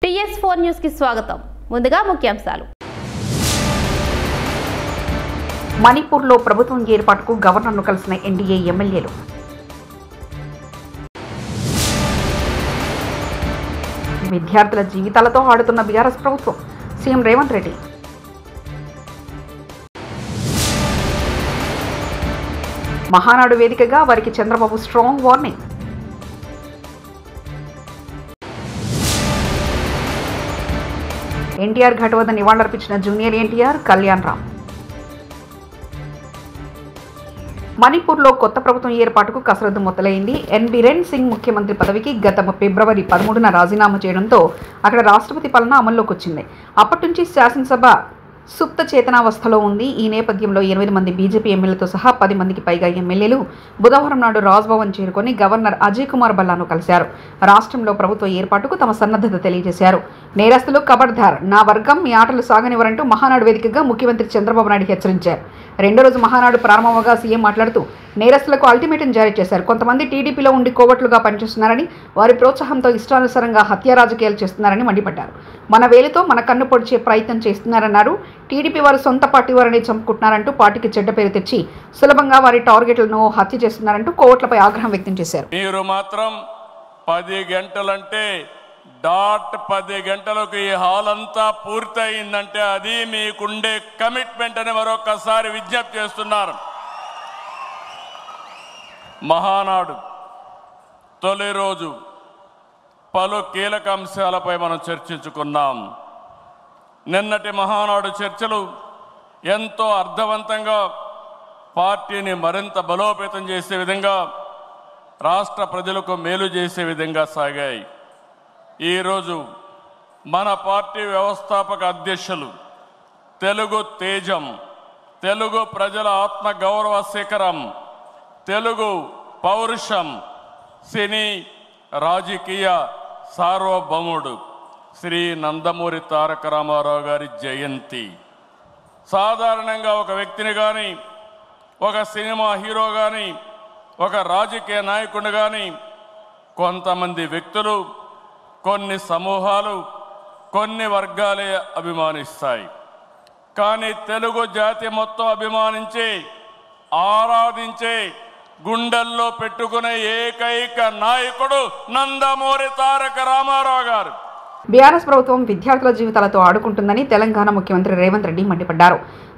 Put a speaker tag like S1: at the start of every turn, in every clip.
S1: PS4 news కి స్వాగతం. ముందుగా ముఖ్యాంశాలు.
S2: మణిపూర్లో ప్రభుత్వం ఏర్పాటుకు గవర్నర్ను కలిసిన ఎన్డీఏ ఎమ్మెల్యేలు. విద్యార్థుల జీవితాలతో ఆడుతున్న బీఆర్ఎస్ ప్రభుత్వం, సీఎం రేవంత్ రెడ్డి. మహానాడు వేదికగా వారికి చంద్రబాబు స్ట్రాంగ్ వార్నింగ్. ఎన్టీఆర్ ఘాట్ వద్ద నివాళులర్పించిన జూనియర్ ఎన్టీఆర్, కళ్యాణ్ రామ్. మణిపూర్లో కొత్త ప్రభుత్వం ఏర్పాటుకు కసరత్తు మొదలైంది. ఎన్ బిరేన్ సింగ్ ముఖ్యమంత్రి పదవికి గత ఫిబ్రవరి 13న రాజీనామా చేయడంతో అక్కడ రాష్ట్రపతి పాలన అమల్లోకి వచ్చింది. అప్పటి నుంచి శాసనసభ సుప్త చేతనావస్థలో ఉంది. ఈ నేపథ్యంలో 8 మంది బీజేపీ ఎమ్మెల్యేలతో సహా 10 మందికి పైగా ఎమ్మెల్యేలు బుధవారం నాడు రాజ్భవన్ చేరుకొని గవర్నర్ అజయ్ కుమార్ భల్లాను కలిశారు. రాష్ట్రంలో ప్రభుత్వ ఏర్పాటుకు తమ సన్నద్ధత తెలియజేశారు. నేరస్తులు ఖబర్దార్, నా వర్గం మీ ఆటలు సాగనివ్వరంటూ మహానాడు వేదికగా ముఖ్యమంత్రి చంద్రబాబు నాయుడు హెచ్చరించారు. రెండో రోజు మహానాడు ప్రారంభంగా సీఎం మాట్లాడుతూ నేరస్తులకు అల్టిమేటం జారీ చేశారు. కొంతమంది టీడీపీలో ఉండి కోవట్లుగా పనిచేస్తున్నారని, వారి ప్రోత్సాహంతో ఇష్టానుసారంగా హత్య రాజకీయాలు చేస్తున్నారని మండిపడ్డారు. మన వేలితో మన కన్ను పొడిచే ప్రయత్నం చేస్తున్నారన్నారు. టీడీపీ వారు సొంత పార్టీ వారిని చంపుకుంటున్నారంటూ పార్టీకి చెడ్డ పేరు తెచ్చి సులభంగా వారి టార్గెట్లను హత్య చేస్తున్నారంటూ కోవట్లపై ఆగ్రహం వ్యక్తం చేశారు.
S3: మీరు మాత్రం 10 గంటలంటే డాట్ 10 గంటలకు ఈ హాల్ అంతా పూర్తయిందంటే అది మీకుండే కమిట్మెంట్ అని మరొకసారి విజ్ఞప్తి చేస్తున్నారు. మహానాడు తొలి రోజు పలు కీలక అంశాలపై మనం చర్చించుకున్నాం. నిన్నటి మహానాడు చర్చలు ఎంతో అర్థవంతంగా పార్టీని మరింత బలోపేతం చేసే విధంగా, రాష్ట్ర ప్రజలకు మేలు చేసే విధంగా సాగాయి. ఈరోజు మన పార్టీ వ్యవస్థాపక అధ్యక్షులు, తెలుగు తేజం, తెలుగు ప్రజల ఆత్మగౌరవ శిఖరం, తెలుగు పౌరుషం, సినీ రాజకీయ సార్వభౌముడు శ్రీ నందమూరి తారక రామారావు గారి జయంతి. సాధారణంగా ఒక వ్యక్తిని కానీ, ఒక సినిమా హీరో కానీ, ఒక రాజకీయ నాయకుడిని కానీ కొంతమంది వ్యక్తులు, కొన్ని సమూహాలు, కొన్ని వర్గాలే అభిమానిస్తాయి. కానీ తెలుగు జాతి మొత్తం అభిమానించే, ఆరాధించే, గుండెల్లో పెట్టుకునే ఏకైక నాయకుడు నందమూరి తారక రామారావు గారు.
S2: బీఆర్ఎస్ ప్రభుత్వం విద్యార్థుల జీవితాలతో ఆడుకుంటుందని తెలంగాణ ముఖ్యమంత్రి రేవంత్ రెడ్డి మండిపడ్డారు.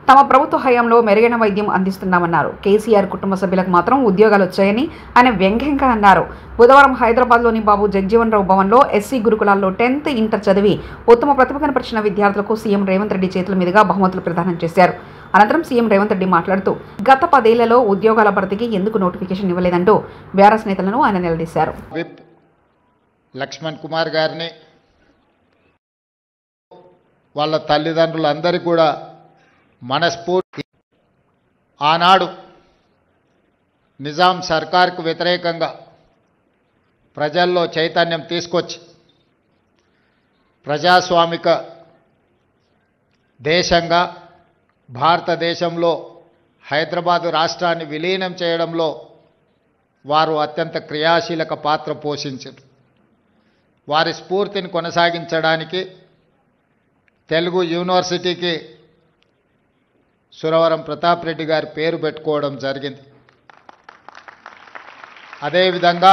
S2: తమ ప్రభుత్వ హయాంలో మెరుగైన వైద్యం అందిస్తున్నామన్నారు. కేసీఆర్ కుటుంబ సభ్యులకు మాత్రం ఉద్యోగాలు వచ్చాయని ఆయన వ్యంగ్యంగా అన్నారు. బుధవారం హైదరాబాద్లోని బాబు జగజీవన్ రావు భవన్లో ఎస్సీ గురుకులాల్లో 10th ఇంటర్ చదివి ఉత్తమ ప్రతిభ కనపరిచిన విద్యార్థులకు సీఎం రేవంత్ రెడ్డి చేతుల మీదుగా బహుమతులు ప్రదానం చేశారు. అనంతరం సీఎం రేవంత్ రెడ్డి మాట్లాడుతూ గత 10 ఏళ్లలో ఉద్యోగాల భర్తీకి ఎందుకు నోటిఫికేషన్ ఇవ్వలేదంటూ బీఆర్ఎస్ నేతలను ఆయన నిలదీశారు.
S4: లక్ష్మణ్ కుమార్ గారిని, వాళ్ళ తల్లిదండ్రులందరికీ కూడా మనస్ఫూర్తి ఆనాడు నిజాం సర్కార్కు వ్యతిరేకంగా ప్రజల్లో చైతన్యం తీసుకొచ్చి ప్రజాస్వామిక దేశంగా భారతదేశంలో హైదరాబాదు రాష్ట్రాన్ని విలీనం చేయడంలో వారు అత్యంత క్రియాశీలక పాత్ర పోషించారు. వారి స్ఫూర్తిని కొనసాగించడానికి తెలుగు యూనివర్సిటీకి సురవరం ప్రతాప్ రెడ్డి గారి పేరు పెట్టుకోవడం జరిగింది. అదేవిధంగా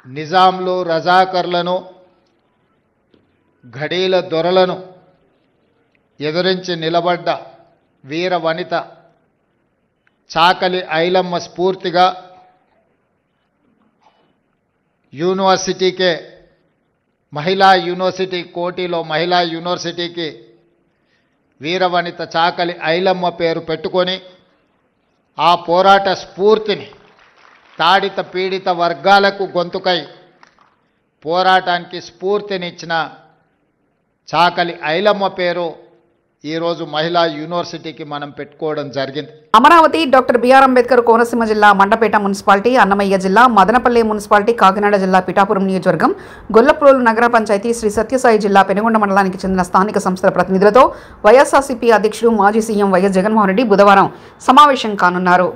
S4: నిజాంలు, రజాకర్లను, ఘడీల దొరలను ఎదురించి నిలబడ్డ వీర వనిత చాకలి ఐలమ్మ స్ఫూర్తిగా యూనివర్సిటీకే, మహిళా యూనివర్సిటీ, కోటిలో మహిళా యూనివర్సిటీకి వీరవనిత చాకలి ఐలమ్మ పేరు పెట్టుకొని ఆ పోరాట స్ఫూర్తిని తాడిత పీడిత వర్గాలకు గొంతుకై పోరాటానికి స్ఫూర్తినిచ్చిన చాకలి ఐలమ్మ పేరు ఈరోజు మహిళా యూనివర్సిటీకి మనం పెట్టుకోవడం జరిగింది.
S2: అమరావతి డాక్టర్ బిఆర్ అంబేద్కర్ కోనసీమ జిల్లా మండపేట మున్సిపాలిటీ, అన్నమయ్య జిల్లా మదనపల్లి మున్సిపాలిటీ, కాకినాడ జిల్లా పిఠాపురం నియోజకవర్గం, గొల్లప్రోలు నగర పంచాయతీ, శ్రీ సత్యసాయి జిల్లా పెనుగొండ మండలానికి చెందిన స్థానిక సంస్థల ప్రతినిధులతో వైఎస్ఆర్సీపీ అధ్యక్షుడు మాజీ సీఎం వైఎస్ జగన్మోహన్ రెడ్డి బుధవారం సమావేశం కానున్నారు.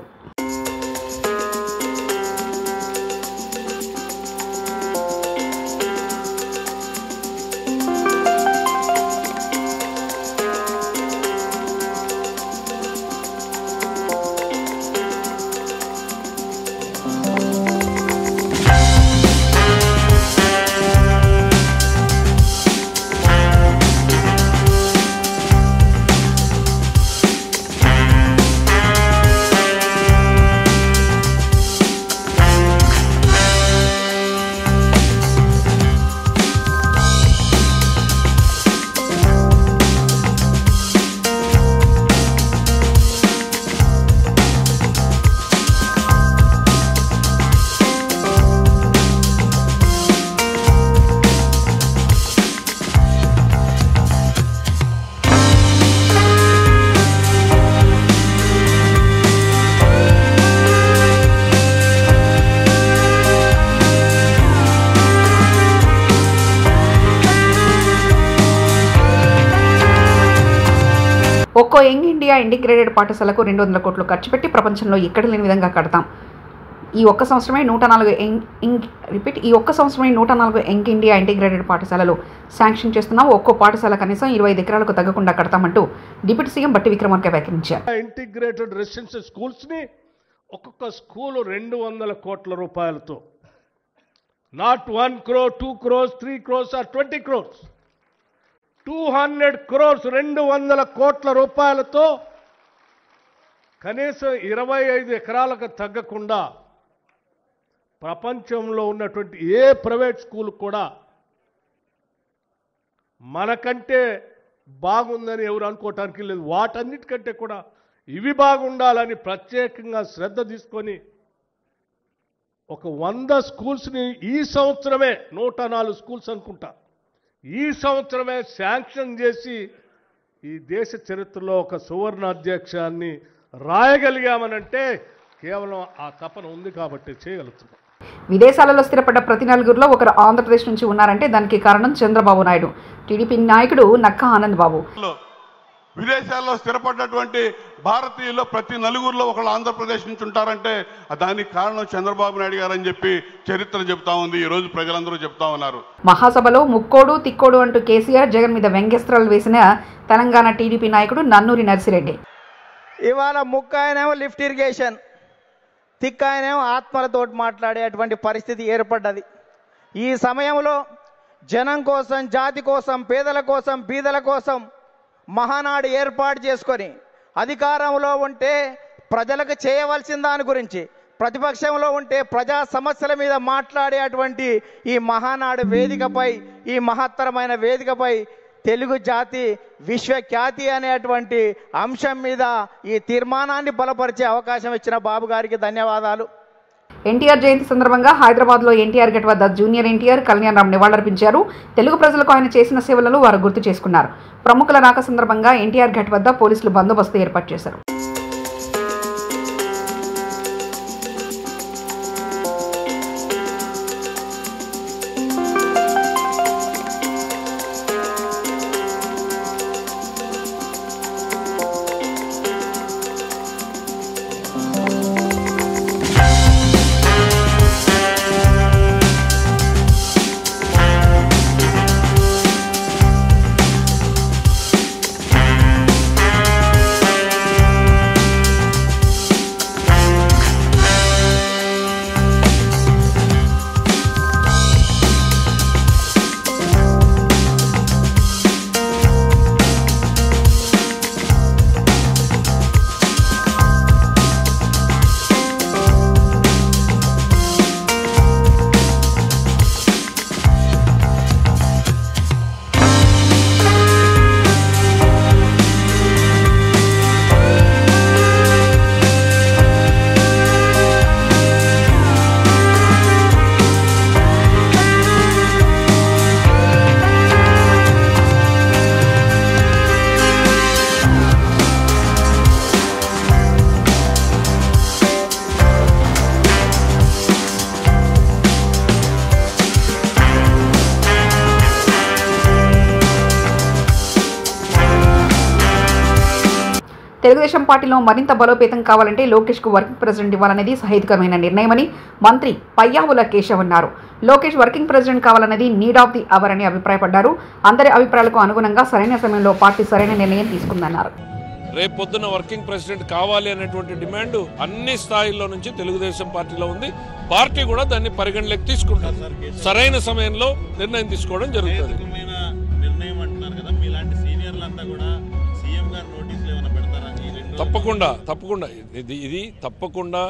S2: ఒక్కో యంగ్ ఇండియా ఇంటిగ్రేటెడ్ పాఠశాలకు 200 కోట్లు ఖర్చు పెట్టి ప్రపంచంలో ఎక్కడ లేని విధంగా కడతాం. ఈ ఒక్క సంవత్సరమే 104 యంగ్ ఇండియా ఇంటిగ్రేటెడ్ పాఠశాలలు శాంక్షన్ చేస్తున్నాం. ఒక్కో పాఠశాల కనీసం 25 ఎకరాలకు తగ్గకుండా కడతామంటూ డిప్యూటీ సీఎం బట్టి విక్రమార్క వ్యాఖ్యానించారు.
S5: ఇంటిగ్రేటెడ్ రెసిడెన్షియల్ స్కూల్స్ని ఒక్కొక్క స్కూలు 200 కోట్ల రూపాయలతో, not 1 crore, 2 crores, 3 crores or 20 crores, 200 crores, 200 కోట్ల రూపాయలతో కనీసం 25 ఎకరాలకు తగ్గకుండా ప్రపంచంలో ఉన్నటువంటి ఏ ప్రైవేట్ స్కూల్ కూడా మనకంటే బాగుందని ఎవరు అనుకోవటానికి లేదు. వాటన్నిటికంటే కూడా ఇవి బాగుండాలని ప్రత్యేకంగా శ్రద్ధ తీసుకొని ఒక 100 స్కూల్స్ని ఈ సంవత్సరమే 104 స్కూల్స్ అనుకుంటా ఈ సంవత్సరమే శాంక్షన్ చేసి ఈ దేశ చరిత్రలో ఒక సువర్ణ అధ్యక్షాన్ని రాయగలిగామనంటే కేవలం ఆ తపన ఉంది కాబట్టి చేయగలుగుతున్నాం.
S2: విదేశాలలో స్థిరపడ్డ ప్రతి నలుగురిలో ఒకరు ఆంధ్రప్రదేశ్ నుంచి ఉన్నారంటే దానికి కారణం చంద్రబాబు నాయుడు. టీడీపీ నాయకుడు నక్కా ఆనంద్ బాబు.
S6: విదేశాల్లో స్థిరపడ్డటువంటి భారతీయుల్లో ప్రతి నలుగురిలో ఒకళ్ళు ఆంధ్రప్రదేశ్ నుంచి ఉంటారంటే దానికి కారణం చంద్రబాబు నాయుడు గారు అని చెప్పి చరిత్ర చెప్తా ఉంది. ఈ రోజు ప్రజలందరూ చెప్తా ఉన్నారు.
S2: మహాసభలో ముక్కోడు తిక్కోడు అంటూ కేసీఆర్ జగన్ మీద వ్యంగ్యాస్త్రాలు వేసిన తెలంగాణ టీడీపీ నాయకుడు నన్నూరి నర్సిరెడ్డి.
S7: ఇవాళ ముక్కాయనేమో లిఫ్ట్ ఇరిగేషన్, తిక్కాయనేమో ఆత్మలతోటి మాట్లాడేటువంటి పరిస్థితి ఏర్పడ్డది. ఈ సమయంలో జనం కోసం, జాతి కోసం, పేదల కోసం, బీదల కోసం మహానాడు ఏర్పాటు చేసుకొని అధికారంలో ఉంటే ప్రజలకు చేయవలసిన దాని గురించి, ప్రతిపక్షంలో ఉంటే ప్రజా సమస్యల మీద మాట్లాడేటువంటి ఈ మహానాడు వేదికపై, ఈ మహత్తరమైన వేదికపై తెలుగు జాతి విశ్వఖ్యాతి అనేటువంటి అంశం మీద ఈ తీర్మానాన్ని బలపరిచే అవకాశం ఇచ్చిన బాబు గారికి ధన్యవాదాలు.
S2: ఎన్టీఆర్ జయంతి సందర్భంగా హైదరాబాద్లో ఎన్టీఆర్ గేట్ వద్ద జూనియర్ ఎన్టీఆర్ కళ్యాణ్ రామ్ నివాళులర్పించారు. తెలుగు ప్రజలకు ఆయన చేసిన సేవలను వారు గుర్తు చేసుకున్నారు. ప్రముఖుల రాక సందర్భంగా ఎన్టీఆర్ గేట్ వద్ద పోలీసులు బందోబస్తు ఏర్పాటు చేశారు. తెలుగుదేశం పార్టీలో మరింత బలోపేతం కావాలంటే లోకేష్కు వర్కింగ్ ప్రెసిడెంట్ ఇవ్వాలనేది సహేతుకమైన నిర్ణయమని మంత్రి పయ్యావుల కేశవ్ అన్నారు. లోకేష్ వర్కింగ్ ప్రెసిడెంట్ కావాలనేది నీడ్ ఆఫ్ ది అవర్ అని అభిప్రాయపడ్డారు. అందరి అభిప్రాయాలకు అనుగుణంగా సరైన సమయంలో పార్టీ సరైన నిర్ణయం తీసుకుందన్నారు.
S8: రేపొద్దున వర్కింగ్ ప్రెసిడెంట్ కావాలి అనేటువంటి డిమాండ్ అన్ని స్థాయిల్లో నుంచి తెలుగుదేశం పార్టీలో ఉంది. పార్టీ కూడా దాన్ని పరిగణలోకి తీసుకుంటుంది. సరైన సమయంలో నిర్ణయం తీసుకోవడం జరుగుతుంది. తప్పకుండా ఇది తప్పకుండా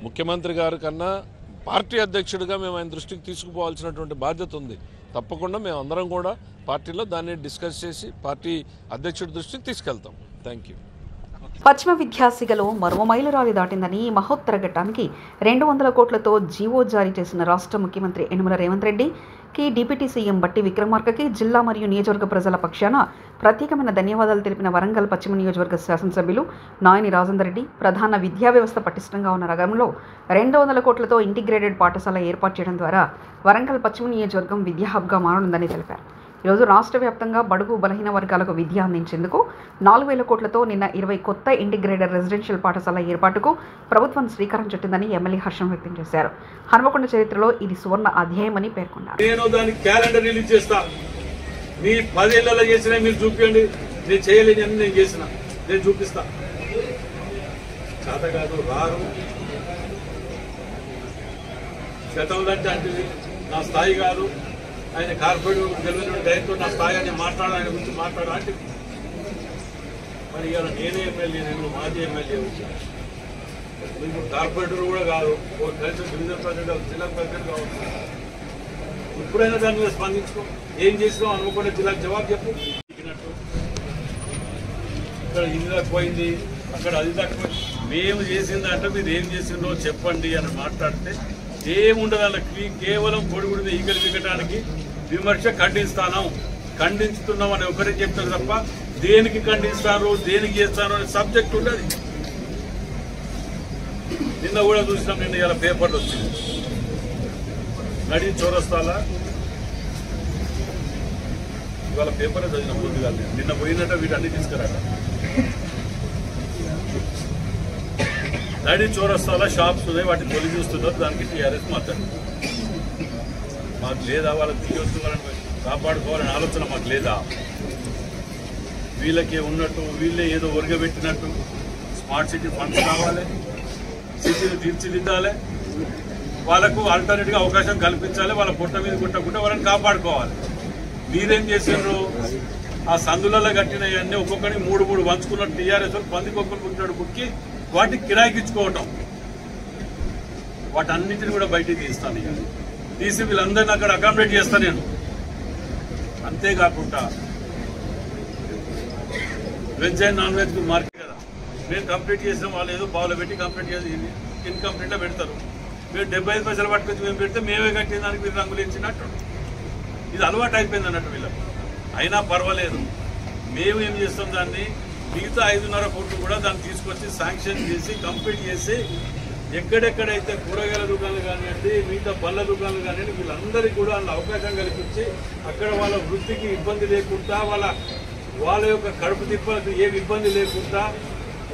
S8: ముఖ్యమంత్రి గారి కన్నా పార్టీ అధ్యక్షుడిగా మేము ఆయన దృష్టికి తీసుకుపోవాల్సినటువంటి బాధ్యత ఉంది. తప్పకుండా మేము అందరం కూడా పార్టీలో దాన్ని డిస్కస్ చేసి పార్టీ అధ్యక్షుడి దృష్టికి తీసుకెళ్తాం. Thank you.
S2: పశ్చిమ విద్యాసిగలో మరో మైలురాయి దాటిందని ఈ మహోత్తర ఘట్టానికి 200 కోట్లతో జీవో జారీ చేసిన రాష్ట్ర ముఖ్యమంత్రి యనమల రేవంత్ రెడ్డికి డిప్యూటీ సీఎం బట్టి విక్రమార్కకి జిల్లా మరియు నియోజకవర్గ ప్రజల పక్షాన ప్రత్యేకమైన ధన్యవాదాలు తెలిపిన వరంగల్ పశ్చిమ నియోజకవర్గ శాసనసభ్యులు నాయని రాజేందర్ రెడ్డి. ప్రధాన విద్యా వ్యవస్థ పటిష్టంగా ఉన్న నగరంలో 200 కోట్లతో ఇంటిగ్రేటెడ్ పాఠశాల ఏర్పాటు చేయడం ద్వారా వరంగల్ పశ్చిమ నియోజకవర్గం విద్యా హబ్గా మారనుందని తెలిపారు. ఈరోజు రాష్ట్ర వ్యాప్తంగా బడుగు బలహీన వర్గాలకు విద్య అందించేందుకు 4,000 కోట్లతో నిన్న 20 కొత్త ఇంటిగ్రేటెడ్ రెసిడెన్షియల్ పాఠశాల ఏర్పాటుకు ప్రభుత్వం శ్రీకారం చుట్టిందని ఎమ్మెల్యే హర్షం వ్యక్తం చేశారు. హన్మకొండ చరిత్రలో ఇది సువర్ణ అధ్యాయమని పేర్కొన్నారు.
S9: నేను దానికి క్యాలెండర్ రిలీజ్ చేస్తా. మీ 10 ఏళ్లలో చేసినా మీరు చూపించండి. నేను చేయలేని అని నేను చేసిన నేను చూపిస్తా. చేత కాదు రారు. గతంలో అంటే నా స్థాయి కాదు. ఆయన కార్పొరేట్ తెలియని డైరెక్ట్ నా స్థాయి అని మాట్లాడాలి, ఆయన గురించి మాట్లాడాలి. మరి ఇవాళ నేనే ఎమ్మెల్యే, నేను మాజీ ఎమ్మెల్యే. మీకు కార్పొరేటర్ కూడా కాదు, కలిసి డివిజన్ ప్రెసిడెంట్, జిల్లా ప్రెసిడెంట్ కావచ్చు. ఇప్పుడైనా దాని మీద స్పందించుకో. ఏం చేసినావు అనుకోకుండా జిల్లాకు జవాబు చెప్పు. ఇక్కడ ఇది తక్కువైంది, అక్కడ అది తక్కువ. మేము చేసిందంటే మీరు ఏం చేసిందో చెప్పండి అని మాట్లాడితే ఏముండదు. వాళ్ళకి కేవలం కొడుకుడిని ఈగలు దిగటానికి విమర్శ ఖండిస్తున్నాం అని ఒకరే చెప్తారు తప్ప దేనికి ఖండిస్తారు, దేనికి చేస్తారు అనే సబ్జెక్ట్ ఉండదు. నిన్న కూడా చూసినాం. నిన్న ఇలా పేపర్లు వచ్చింది. నడి చౌరస్తాలా ఇవాళ పేపరే చదివిన ముందుగా. నిన్న పోయినట్ట వీటన్ని తీసుకురాక నడి చౌరస్తాలా షాప్స్ ఉన్నాయి, వాటిని తొలి చూస్తున్నారు. దానికి టీఆర్ఎస్ మాట్లాడు. మాకు లేదా వాళ్ళకి తీయొచ్చు, వాళ్ళని కాపాడుకోవాలని ఆలోచన మాకు లేదా? వీళ్ళకే ఉన్నట్టు వీళ్ళే ఏదో ఒరగబెట్టినట్టు స్మార్ట్ సిటీ ఫండ్స్ కావాలి, సిటీని తీర్చిదిద్దాలి, వాళ్ళకు ఆల్టర్నేట్గా అవకాశం కల్పించాలి, వాళ్ళ పుట్ట మీద కుట్టకుండా వాళ్ళని కాపాడుకోవాలి. మీరేం చేసిండ్రు? ఆ సందులలో కట్టినవన్నీ ఒక్కొక్కడిని 3 వంచుకున్నట్టు టీఆర్ఎస్ పందికొక్కలు పుట్టినట్టు బుక్కి వాటికి కిరాయికిచ్చుకోవటం. వాటన్నిటిని కూడా బయటికి తీస్తాను. ఇక తీసి వీళ్ళందరినీ అక్కడ అకామిడేట్ చేస్తాను నేను. అంతేకాకుండా veg and non veg market కదా మేము కంప్లీట్ చేసిన వాళ్ళు ఏదో బావులో పెట్టి కంప్లీట్ చేసి ఇన్కంప్లీట్గా పెడతారు. మీరు 75 పైసలు పట్టుకొచ్చి మేము పెడితే మేమే కట్టిన దానికి మీరు రంగులు ఇచ్చినట్టు. ఇది అలవాటు అయిపోయింది అన్నట్టు వీళ్ళకు. అయినా పర్వాలేదు. మేము ఏం చేస్తాం, దాన్ని మిగతా 5.5 కోట్లు కూడా దాన్ని తీసుకొచ్చి శాంక్షన్ చేసి కంప్లీట్ చేసి ఎక్కడెక్కడైతే కూరగాయల దుకాణాలు కానివ్వండి, మిగతా పళ్ళ దుకాణాలు కానివ్వండి, వీళ్ళందరికీ కూడా వాళ్ళ అవకాశం కల్పించి అక్కడ వాళ్ళ వృత్తికి ఇబ్బంది లేకుండా, వాళ్ళ యొక్క కడుపు తిప్పలకు ఏ ఇబ్బంది లేకుండా,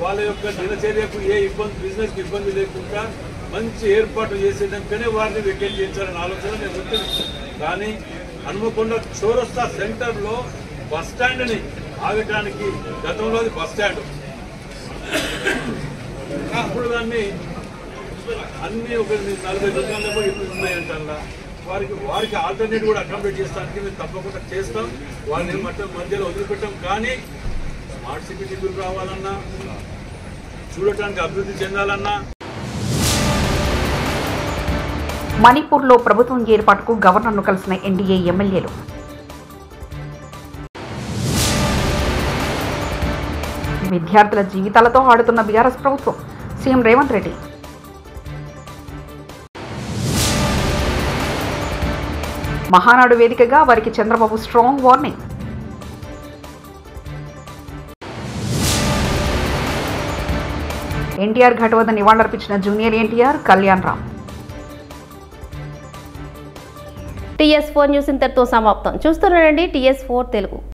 S9: వాళ్ళ యొక్క దినచర్యకు ఏ ఇబ్బంది, బిజినెస్కి ఇబ్బంది లేకుండా మంచి ఏర్పాటు చేసేటందుకనే వారిని వెకేట్ చేయించాలనే ఆలోచన నేను ఉంటుంది. కానీ హన్మకొండ చౌరస్తా సెంటర్లో బస్ స్టాండ్ని ఆగటానికి గతంలో అది బస్ స్టాండ్, అప్పుడు దాన్ని అన్ని ఒక 40 దుకాణాలు ఇప్పుడు ఉన్నాయంటల్లా. వారికి ఆల్టర్నేట్ కూడా అకామిడేట్ చేస్తానికి మేము తప్పకుండా చేస్తాం. వారిని మధ్యలో వదిలిపెట్టాం. కానీ స్మార్ట్ సిటీ నిధులు రావాలన్నా, చూడటానికి అభివృద్ధి చెందాలన్నా.
S2: మణిపూర్లో ప్రభుత్వం ఏర్పాటుకు గవర్నర్ను కలిసిన ఎన్డీఏ ఎమ్మెల్యేలు. విద్యార్థుల జీవితాలతో ఆడుతున్న బీఆర్ఎస్ ప్రభుత్వం, సీఎం రేవంత్ రెడ్డి. మహానాడు వేదికగా వారికి చంద్రబాబు స్ట్రాంగ్ వార్నింగ్. ఎన్టీఆర్ ఘాట్ వద్ద నివాళులర్పించిన junior NTR, Kalyan Ram.
S1: TS4 news ఇంతటితో సమాప్తం. చూస్తున్నారండి TS4 తెలుగు.